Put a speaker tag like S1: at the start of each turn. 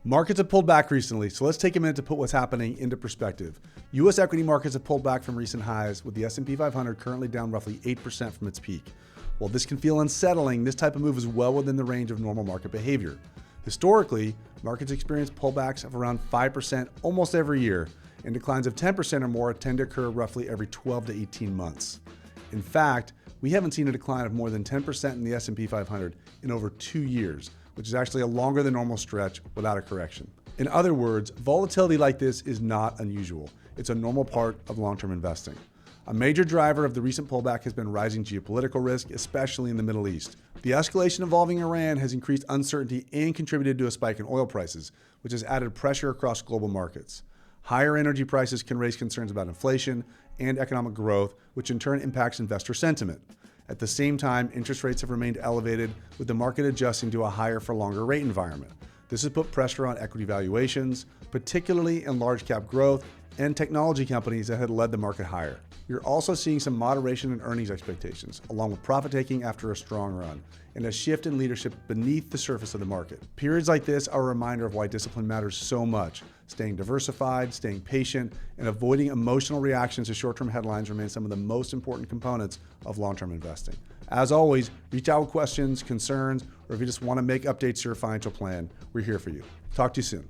S1: Markets have pulled back recently, so let's take a minute to put what's happening into perspective. U.S. equity markets have pulled back from recent highs, with the S&P 500 currently down roughly 8% from its peak. While this can feel unsettling, this type of move is well within the range of normal market behavior. Historically, markets experience pullbacks of around 5% almost every year, and declines of 10% or more tend to occur roughly every 12 to 18 months. In fact, we haven't seen a decline of more than 10% in the S&P 500 in over 2 years, which is actually a longer than normal stretch without a correction. In other words, volatility like this is not unusual. It's a normal part of long-term investing. A major driver of the recent pullback has been rising geopolitical risk, especially in the Middle East. The escalation involving Iran has increased uncertainty and contributed to a spike in oil prices, which has added pressure across global markets. Higher energy prices can raise concerns about inflation and economic growth, which in turn impacts investor sentiment. At the same time, interest rates have remained elevated, with the market adjusting to a higher for longer rate environment. This has put pressure on equity valuations, particularly in large cap growth and technology companies that had led the market higher. You're also seeing some moderation in earnings expectations, along with profit taking after a strong run, and a shift in leadership beneath the surface of the market. Periods like this are a reminder of why discipline matters so much. Staying diversified, staying patient, and avoiding emotional reactions to short-term headlines remain some of the most important components of long-term investing. As always, reach out with questions, concerns, or if you just want to make updates to your financial plan, we're here for you. Talk to you soon.